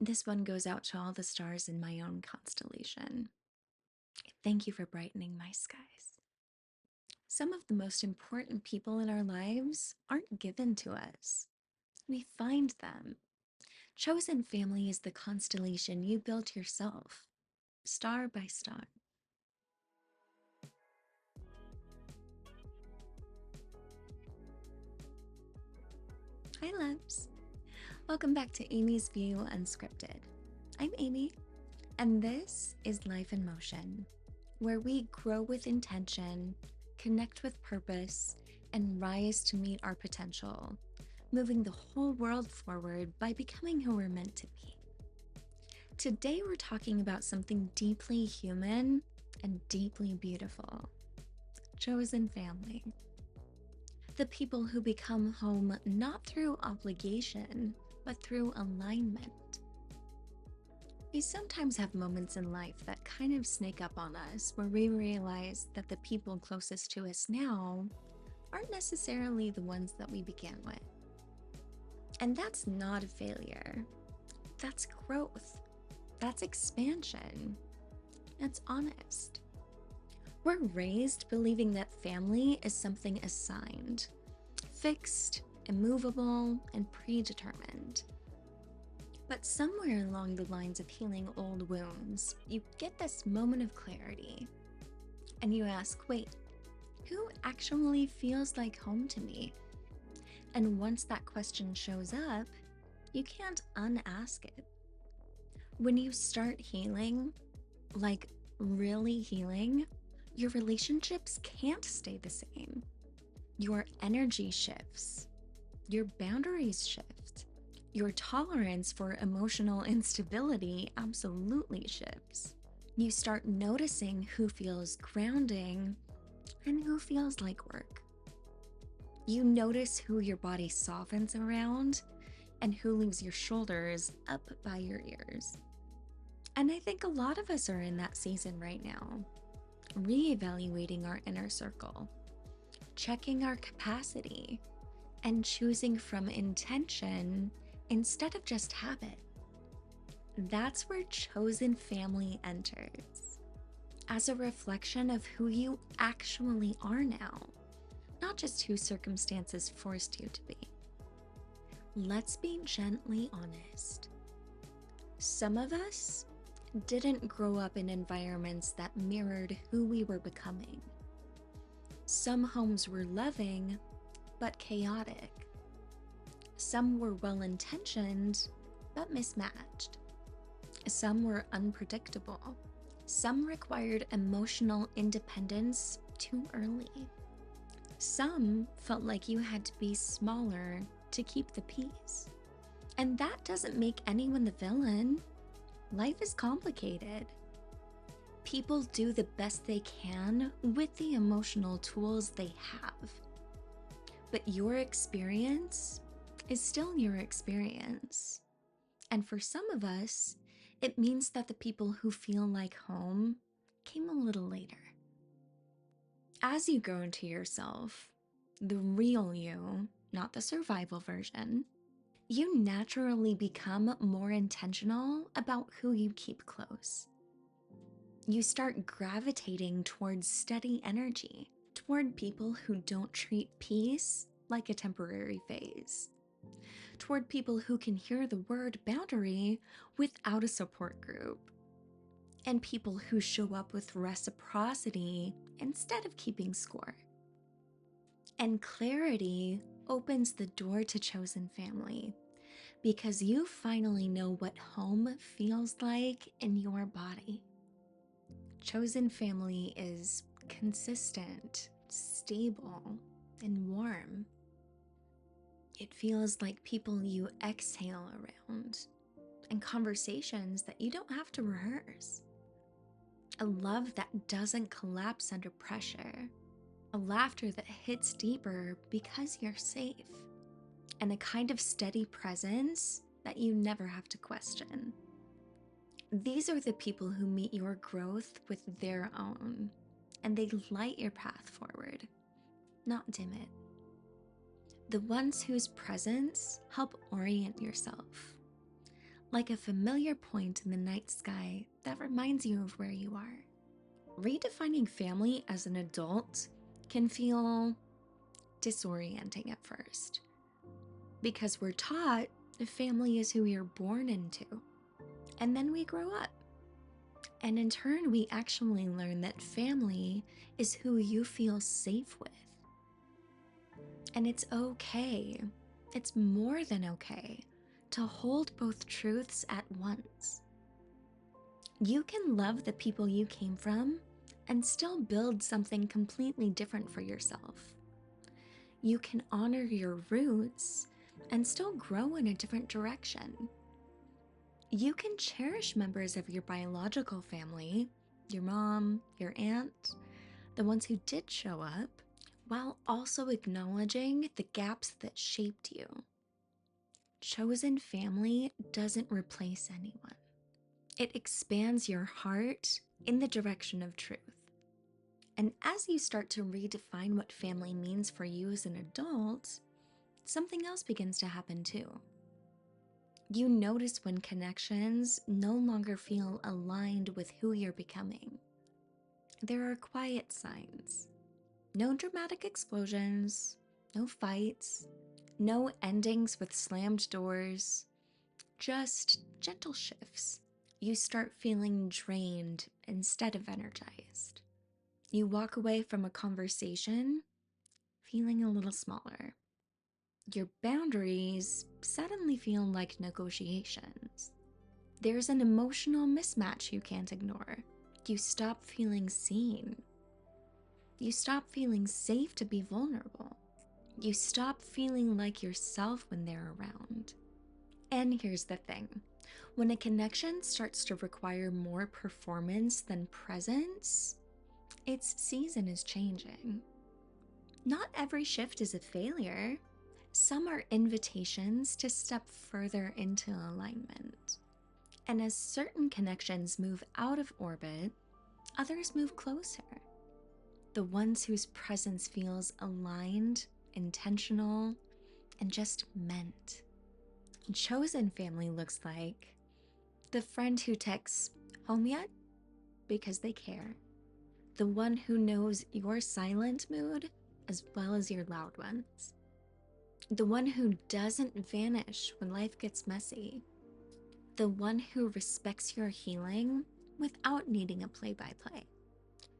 This one goes out to all the stars in my own constellation. Thank you for brightening my skies. Some of the most important people in our lives aren't given to us. We find them. Chosen family is the constellation you built yourself, star by star. Hi, loves. Welcome back to Amy's View Unscripted. I'm Amy, and this is Life in Motion, where we grow with intention, connect with purpose, and rise to meet our potential, moving the whole world forward by becoming who we're meant to be. Today, we're talking about something deeply human and deeply beautiful: chosen family. The people who become home not through obligation, but through alignment. We sometimes have moments in life that kind of sneak up on us where we realize that the people closest to us now aren't necessarily the ones that we began with. And that's not a failure. That's growth. That's expansion. That's honest. We're raised believing that family is something assigned, fixed, immovable, and predetermined. But somewhere along the lines of healing old wounds, you get this moment of clarity. And you ask, wait, who actually feels like home to me? And once that question shows up, you can't unask it. When you start healing, like really healing, your relationships can't stay the same. Your energy shifts. Your boundaries shift. Your tolerance for emotional instability absolutely shifts. You start noticing who feels grounding and who feels like work. You notice who your body softens around and who leaves your shoulders up by your ears. And I think a lot of us are in that season right now, reevaluating our inner circle, checking our capacity, and choosing from intention instead of just habit. That's where chosen family enters, as a reflection of who you actually are now, not just who circumstances forced you to be. Let's be gently honest. Some of us didn't grow up in environments that mirrored who we were becoming. Some homes were loving, but chaotic. Some were well-intentioned, but mismatched. Some were unpredictable. Some required emotional independence too early. Some felt like you had to be smaller to keep the peace. And that doesn't make anyone the villain. Life is complicated. People do the best they can with the emotional tools they have. But your experience is still your experience. And for some of us, it means that the people who feel like home came a little later. As you grow into yourself, the real you, not the survival version, you naturally become more intentional about who you keep close. You start gravitating towards steady energy, toward people who don't treat peace like a temporary phase, toward people who can hear the word boundary without a support group, and people who show up with reciprocity instead of keeping score. And clarity opens the door to chosen family, because you finally know what home feels like in your body. Chosen family is consistent, stable, and warm. It feels like people you exhale around, and conversations that you don't have to rehearse. A love that doesn't collapse under pressure. A laughter that hits deeper because you're safe. And a kind of steady presence that you never have to question. These are the people who meet your growth with their own, and they light your path forward, not dim it. The ones whose presence help orient yourself, like a familiar point in the night sky that reminds you of where you are. Redefining family as an adult can feel disorienting at first because we're taught the family is who we are born into, and then we grow up. And in turn, we actually learn that family is who you feel safe with. And it's okay, it's more than okay, to hold both truths at once. You can love the people you came from and still build something completely different for yourself. You can honor your roots and still grow in a different direction. You can cherish members of your biological family, your mom, your aunt, the ones who did show up, while also acknowledging the gaps that shaped you. Chosen family doesn't replace anyone. It expands your heart in the direction of truth. And as you start to redefine what family means for you as an adult, something else begins to happen too. You notice when connections no longer feel aligned with who you're becoming. There are quiet signs. No dramatic explosions, no fights, no endings with slammed doors, just gentle shifts. You start feeling drained instead of energized. You walk away from a conversation feeling a little smaller. Your boundaries suddenly feel like negotiations. There's an emotional mismatch you can't ignore. You stop feeling seen. You stop feeling safe to be vulnerable. You stop feeling like yourself when they're around. And here's the thing. When a connection starts to require more performance than presence, its season is changing. Not every shift is a failure. Some are invitations to step further into alignment. And as certain connections move out of orbit, others move closer. The ones whose presence feels aligned, intentional, and just meant. Chosen family looks like the friend who texts, "Home yet?" because they care. The one who knows your silent mood as well as your loud ones. The one who doesn't vanish when life gets messy. The one who respects your healing without needing a play-by-play.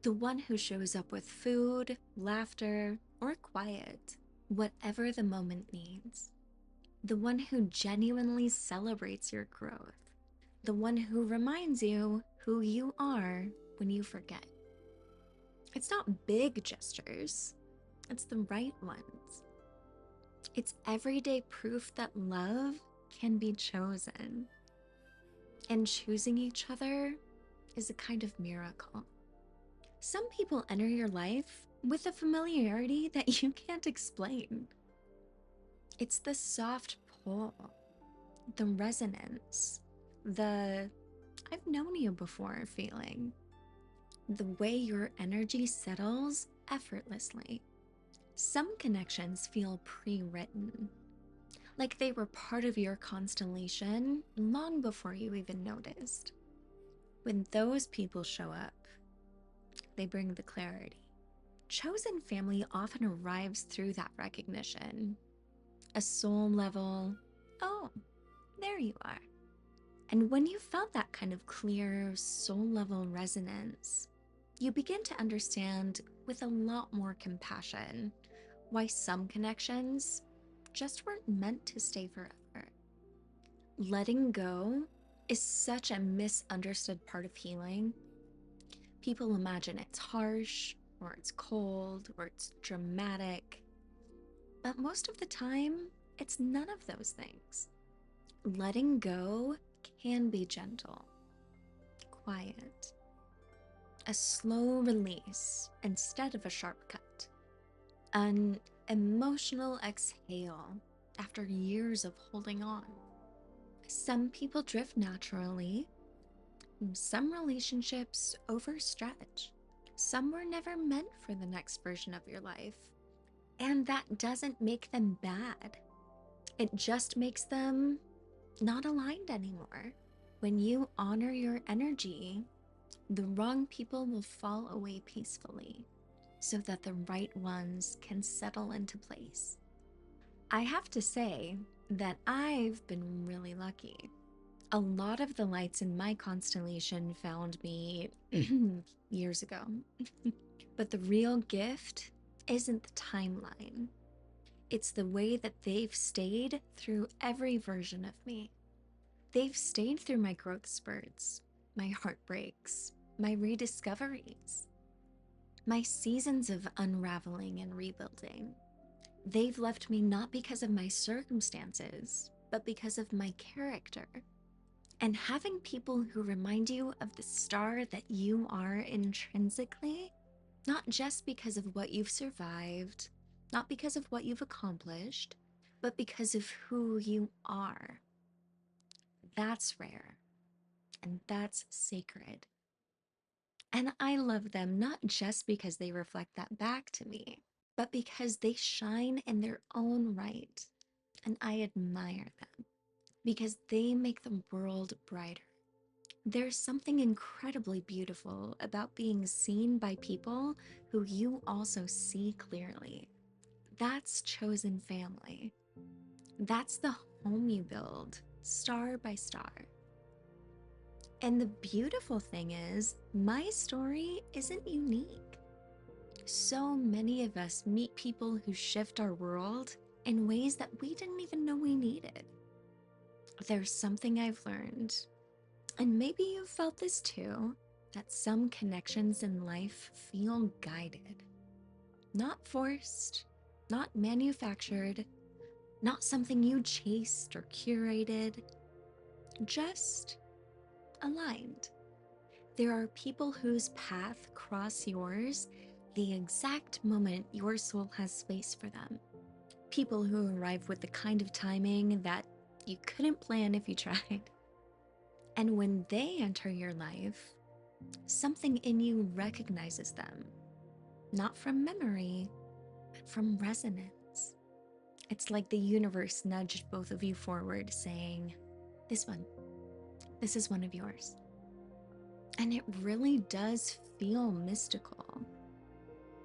The one who shows up with food, laughter, or quiet, whatever the moment needs. The one who genuinely celebrates your growth. The one who reminds you who you are when you forget. It's not big gestures, it's the right ones. It's everyday proof that love can be chosen. And choosing each other is a kind of miracle. Some people enter your life with a familiarity that you can't explain. It's the soft pull, the resonance, the "I've known you before" feeling. The way your energy settles effortlessly. Some connections feel pre-written, like they were part of your constellation long before you even noticed. When those people show up, they bring the clarity. Chosen family often arrives through that recognition. A soul level, "Oh, there you are." And when you felt that kind of clear, soul level resonance, you begin to understand with a lot more compassion why some connections just weren't meant to stay forever. Letting go is such a misunderstood part of healing. People imagine it's harsh, or it's cold, or it's dramatic. But most of the time, it's none of those things. Letting go can be gentle, quiet, a slow release instead of a sharp cut, an emotional exhale after years of holding on. Some people drift naturally. Some relationships overstretch. Some were never meant for the next version of your life. And that doesn't make them bad. It just makes them not aligned anymore. When you honor your energy, the wrong people will fall away peacefully so that the right ones can settle into place. I have to say that I've been really lucky. A lot of the lights in my constellation found me years ago. But the real gift isn't the timeline, it's the way that they've stayed through every version of me. They've stayed through my growth spurts, my heartbreaks, my rediscoveries, my seasons of unraveling and rebuilding. They've left me not because of my circumstances, but because of my character. And having people who remind you of the star that you are intrinsically, not just because of what you've survived, not because of what you've accomplished, but because of who you are. That's rare, and that's sacred. And I love them not just because they reflect that back to me, but because they shine in their own right. And I admire them because they make the world brighter. There's something incredibly beautiful about being seen by people who you also see clearly. That's chosen family. That's the home you build, star by star. And the beautiful thing is, my story isn't unique. So many of us meet people who shift our world in ways that we didn't even know we needed. There's something I've learned, and maybe you've felt this too, that some connections in life feel guided. Not forced, not manufactured, not something you chased or curated, just aligned. There are people whose path cross yours the exact moment your soul has space for them. People who arrive with the kind of timing that you couldn't plan if you tried. And when they enter your life, something in you recognizes them, not from memory, but from resonance. It's like the universe nudged both of you forward, saying, this is one of yours. And it really does feel mystical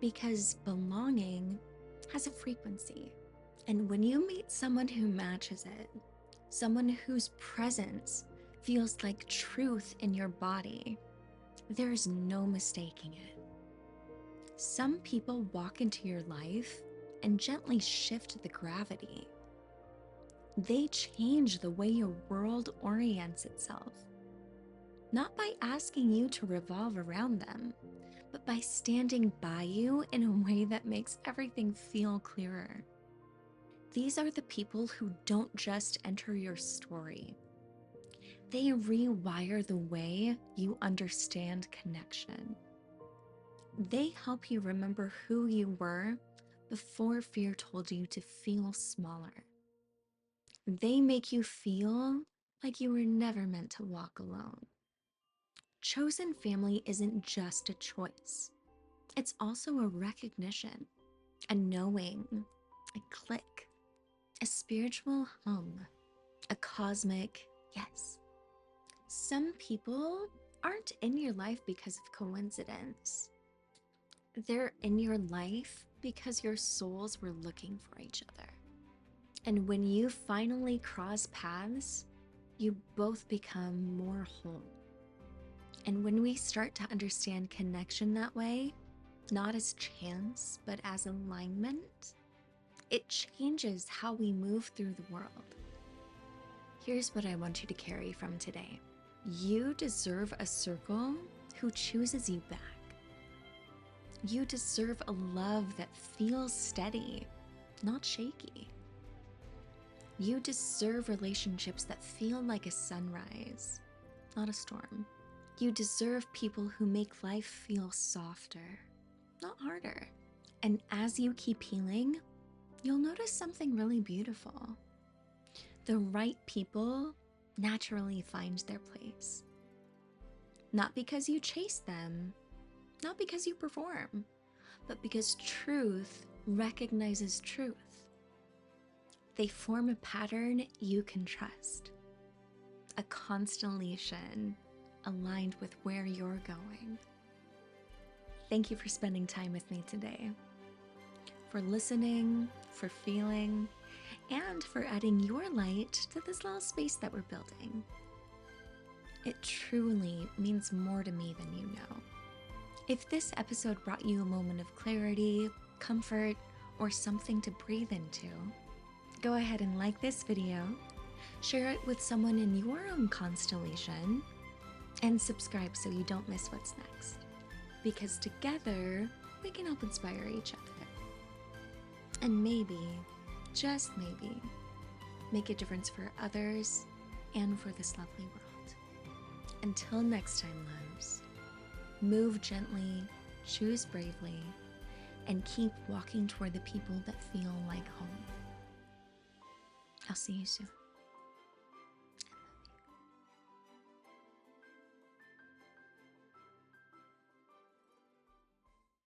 because belonging has a frequency. And when you meet someone who matches it, someone whose presence feels like truth in your body, there's no mistaking it. Some people walk into your life and gently shift the gravity. They change the way your world orients itself, not by asking you to revolve around them, but by standing by you in a way that makes everything feel clearer. These are the people who don't just enter your story. They rewire the way you understand connection. They help you remember who you were before fear told you to feel smaller. They make you feel like you were never meant to walk alone. Chosen family isn't just a choice. It's also a recognition, a knowing, a click, a spiritual hum, a cosmic yes. Some people aren't in your life because of coincidence. They're in your life because your souls were looking for each other. And when you finally cross paths, you both become more whole. And when we start to understand connection that way, not as chance, but as alignment, it changes how we move through the world. Here's what I want you to carry from today. You deserve a circle who chooses you back. You deserve a love that feels steady, not shaky. You deserve relationships that feel like a sunrise, not a storm. You deserve people who make life feel softer, not harder. And as you keep healing, you'll notice something really beautiful. The right people naturally find their place. Not because you chase them, not because you perform, but because truth recognizes truth. They form a pattern you can trust. a constellation aligned with where you're going. Thank you for spending time with me today, for listening, for feeling, and for adding your light to this little space that we're building. It truly means more to me than you know. If this episode brought you a moment of clarity, comfort, or something to breathe into, go ahead and like this video, share it with someone in your own constellation, and subscribe so you don't miss what's next. Because together, we can help inspire each other. And maybe, just maybe, make a difference for others and for this lovely world. Until next time, loves, move gently, choose bravely, and keep walking toward the people that feel like home. I'll see you soon.